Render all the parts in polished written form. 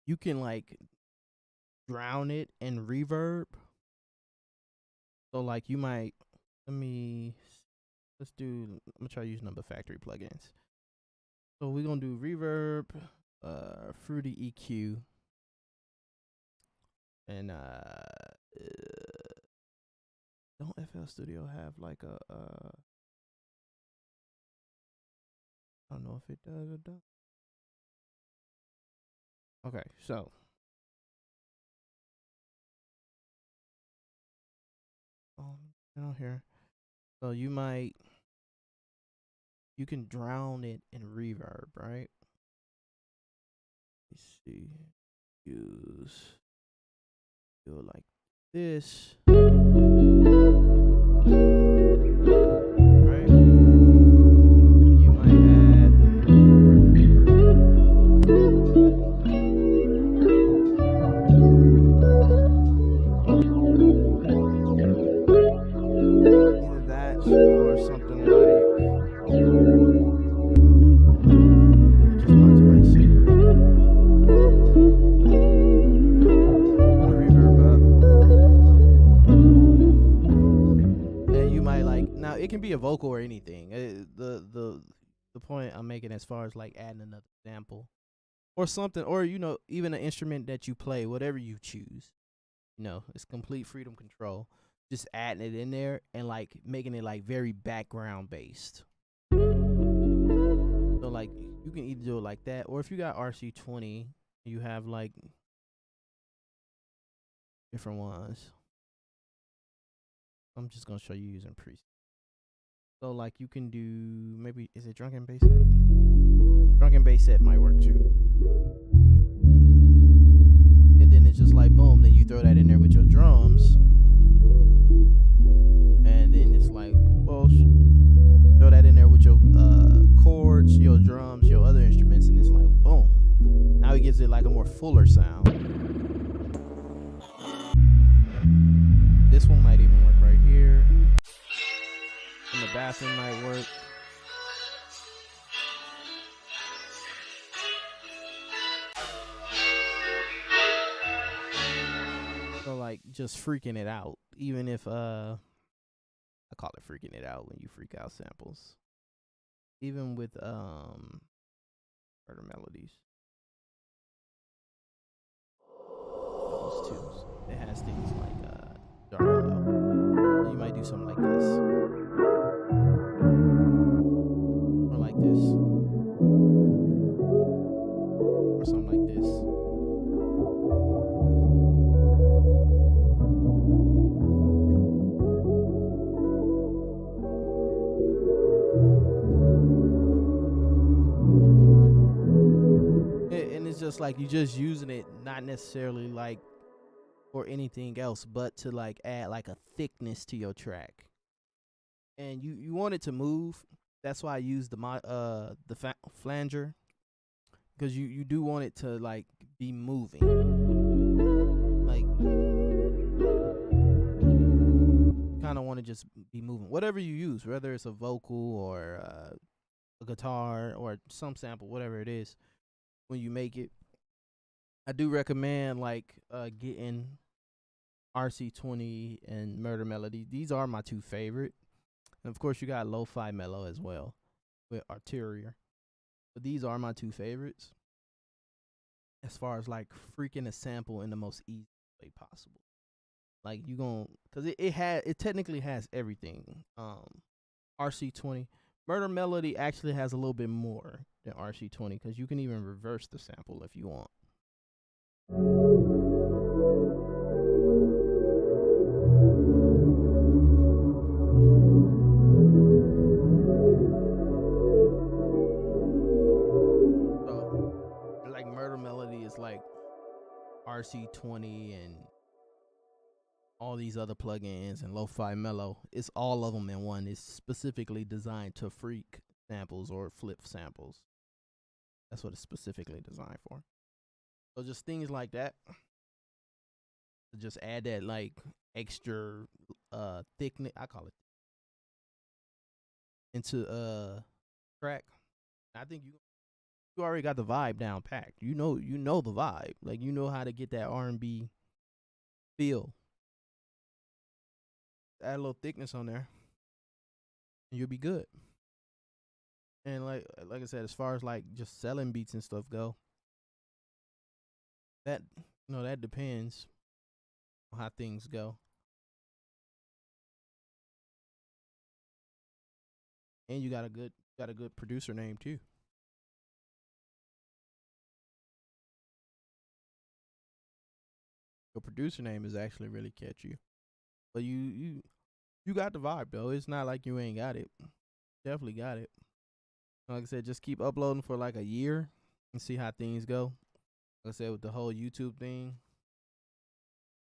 you can like drown it in reverb. So like you might let me let's do I'm gonna try to use number factory plugins. So we're gonna do reverb, fruity EQ, and don't FL Studio have like a I don't know if it does or does. Okay, so down here. So you can drown it in reverb, right? Let's see. Use do it like this. Right? You might add either that or something like just modulation. Gonna reverb up. And you might like now it can be a vocal or anything. The point I'm making as far as like adding another sample or something, or even an instrument that you play, whatever you choose. It's complete freedom control. Just adding it in there and like making it like very background based. So like you can either do it like that, or if you got RC20, you have like different ones. I'm just gonna show you using presets. So like you can do maybe is it drunken bass set? Drunken bass set might work too. And then it's just like boom, then you throw that in there with your drums. And then it's like, well, throw that in there with your chords, your drums, your other instruments, and it's like boom. Now it gives it like a more fuller sound. This one might even work right here. In the bathroom might work. So like just freaking it out. Even if I call it freaking it out when you freak out samples. Even with murder melodies. Those two. It has things like dark low. You might do something like this. Or like this. Or something like this. And it's just like you just using it not necessarily like for anything else but to like add like a thickness to your track. And you want it to move. That's why I use the flanger, because you do want it to like be moving, like kind of want to just be moving. Whatever you use, whether it's a vocal or a guitar or some sample, whatever it is, when you make it, I do recommend like getting RC20 and Murder Melody. These are my two favorite. And of course, you got Lo-Fi Mellow as well with Arterior. But these are my two favorites as far as like freaking a sample in the most easy way possible. Like you gon' cause it technically has everything. RC20 Murder Melody actually has a little bit more than RC20 because you can even reverse the sample if you want. So like Murder Melody is like RC20 and all these other plugins and Lo-Fi Mellow. It's all of them in one. It's specifically designed to freak samples or flip samples. That's what it's specifically designed for. So just things like that. Just add that like extra thickness. I call it into track. I think you You already got the vibe down packed. You know the vibe. Like you know how to get that R&B feel. Add a little thickness on there, and you'll be good. And like I said, as far as like just selling beats and stuff go, that that depends on how things go. And you got a good producer name too. Your producer name is actually really catchy. But you got the vibe though. It's not like you ain't got it. Definitely got it. Like I said, just keep uploading for like a year and see how things go. Like I said, with the whole YouTube thing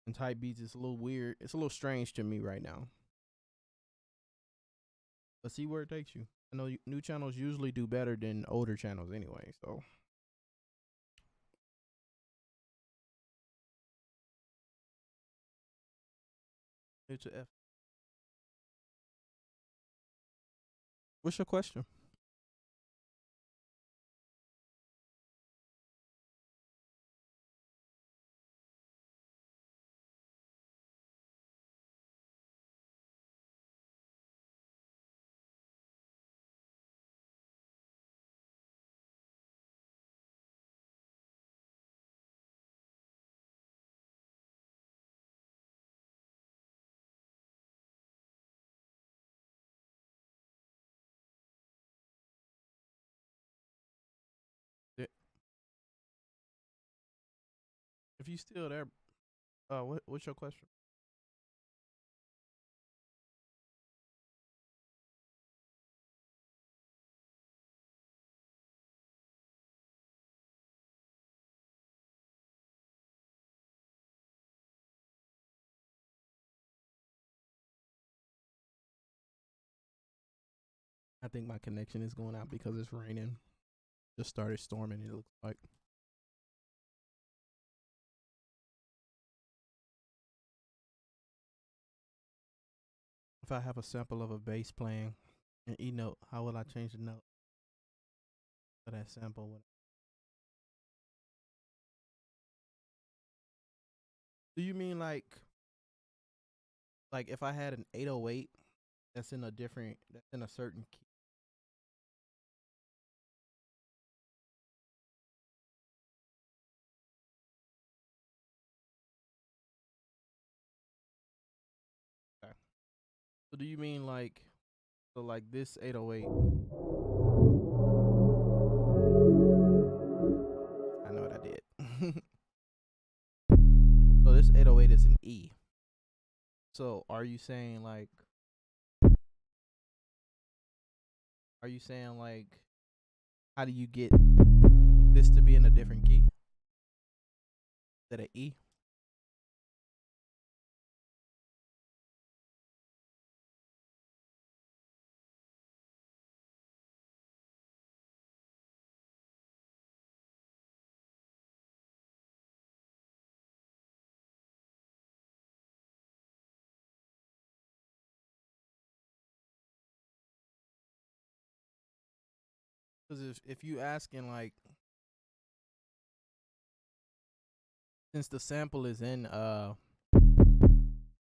and type beats, it's a little weird. It's a little strange to me right now. But see where it takes you. I know new channels usually do better than older channels anyway. So it's a F. What's your question? Yeah, if you still there, what's your question? I think my connection is going out because it's raining. Just started storming. It looks like if I have a sample of a bass playing an E note, how will I change the note for that sample? Do you mean like if I had an 808 that's in a certain key? Okay. So do you mean like this 808? I know what I did. So this 808 is an E. So are you saying like how do you get this to be in a different key? That an E? Because if you asking like since the sample is in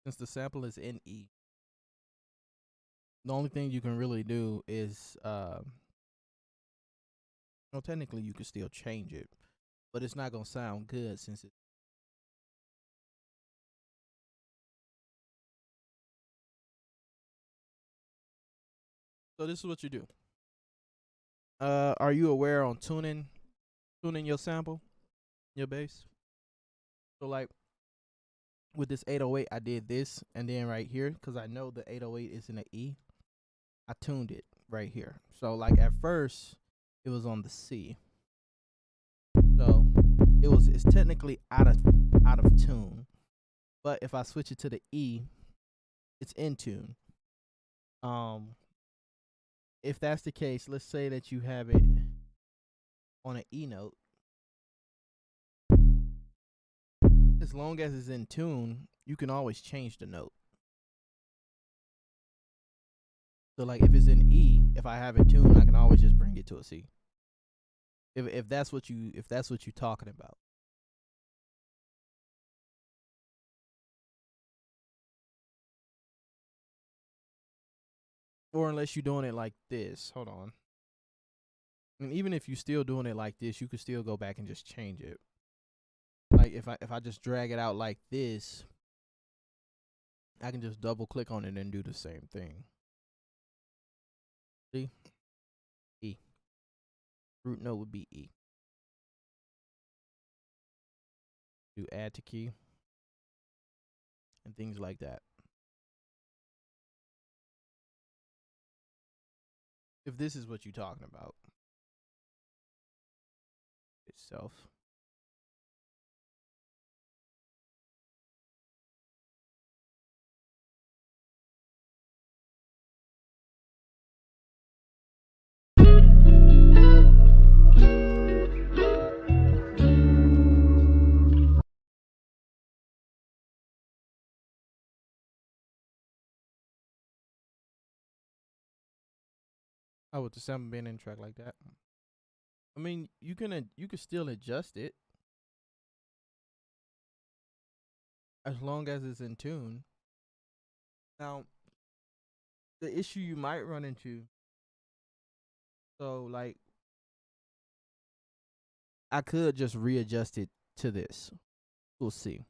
since the sample is in E, the only thing you can really do is well technically you could still change it, but it's not gonna sound good since it. So this is what you do. Are you aware on tuning your sample, your bass? So like with this 808, I did this, and then right here, because I know the 808 is in an E, I tuned it right here. So like at first, it was on the C, so it's technically out of tune. But if I switch it to the E, it's in tune. Um, if that's the case, let's say that you have it on an E note. As long as it's in tune, you can always change the note. So like if it's in E, if I have it tuned, I can always just bring it to a C. If that's what you talking about. Or unless you're doing it like this. Hold on. And even if you're still doing it like this, you could still go back and just change it. Like if I just drag it out like this, I can just double click on it and do the same thing. See? E. Root note would be E. Do add to key and things like that. If this is what you're talking about itself. Oh, with the sample being in the track like that. I mean, you can still adjust it as long as it's in tune. Now, the issue you might run into, so like, I could just readjust it to this. We'll see.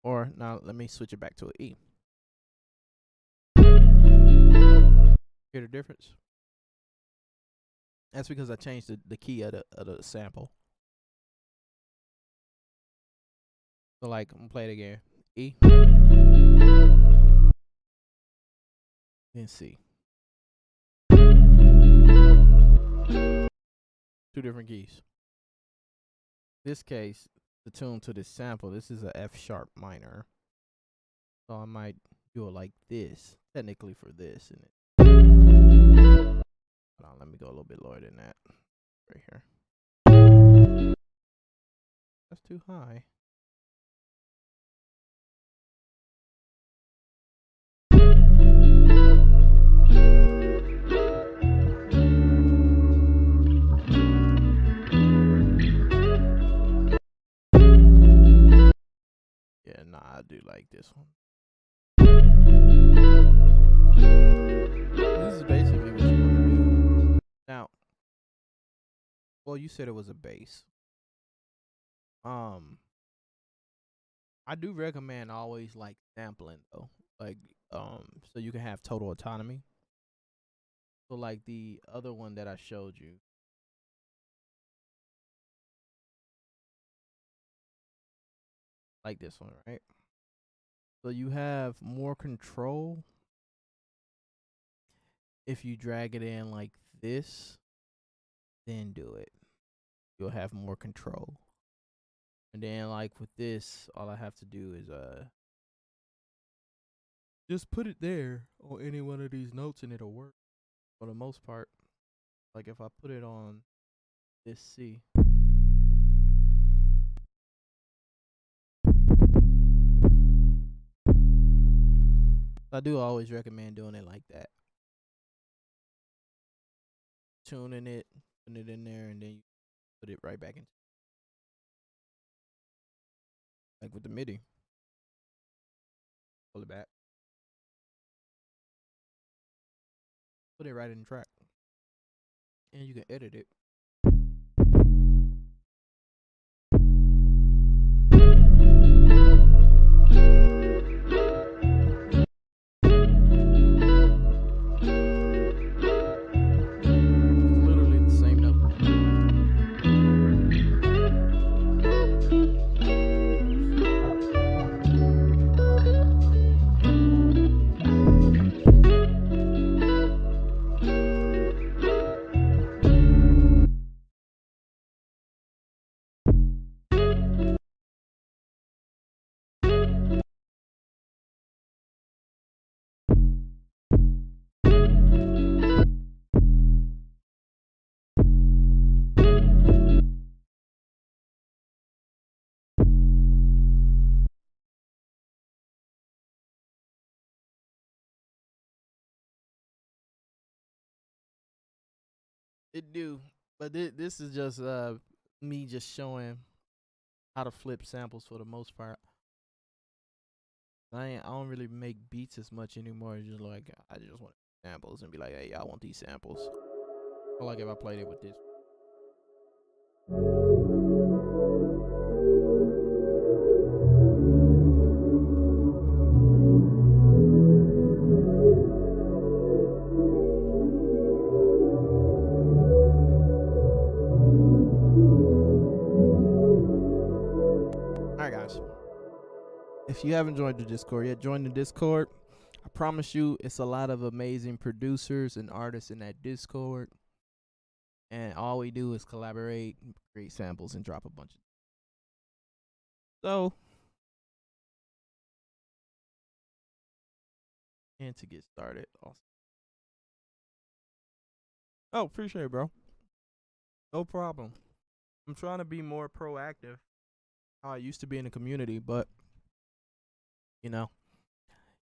Or now let me switch it back to an E. Hear the difference? That's because I changed the key of the sample. So like, I'm gonna play it again. E. Then C. Two different keys. This case, the tune to this sample, this is a F sharp minor. So I might do it like this, technically for this. And hold on, let me go a little bit lower than that. Right here. That's too high. Yeah, nah, I do like this one. This is basically what you want to do. Now, well, you said it was a bass. I do recommend always like sampling though, like so you can have total autonomy. So like the other one that I showed you, like this one, right? So you have more control if you drag it in like this, then do it. You'll have more control. And then like with this, all I have to do is just put it there on any one of these notes and it'll work for the most part. Like if I put it on this C, I do always recommend doing it like that. Tuning it, putting it in there, and then you put it right back in. Like with the MIDI. Pull it back. Put it right in the track. And you can edit it. It do, but this is just me just showing how to flip samples for the most part. I don't really make beats as much anymore. It's just like I just want samples and be like, hey, y'all want these samples? Or like if I played it with this. All right, guys. If you haven't joined the Discord yet, join the Discord. I promise you, it's a lot of amazing producers and artists in that Discord. And all we do is collaborate, create samples, and drop a bunch of. So, and to get started, also. Oh, appreciate it, bro. No problem. I'm trying to be more proactive. How I used to be in the community, but you know,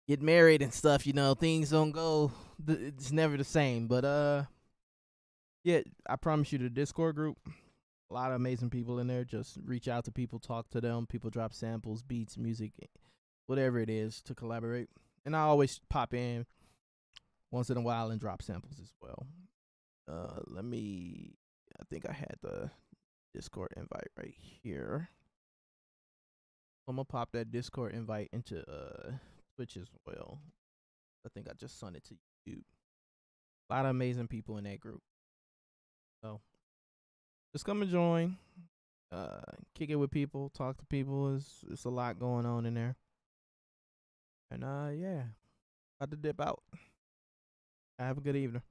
get married and stuff. You know, things don't go. It's never the same. But yeah, I promise you, the Discord group, a lot of amazing people in there. Just reach out to people, talk to them. People drop samples, beats, music, whatever it is to collaborate. And I always pop in once in a while and drop samples as well. Let me. I think I had the Discord invite right here. I'm gonna pop that Discord invite into Twitch as well. I think I just sent it to YouTube. A lot of amazing people in that group. So just come and join. Kick it with people, talk to people. It's a lot going on in there. And yeah. About to dip out. Have a good evening.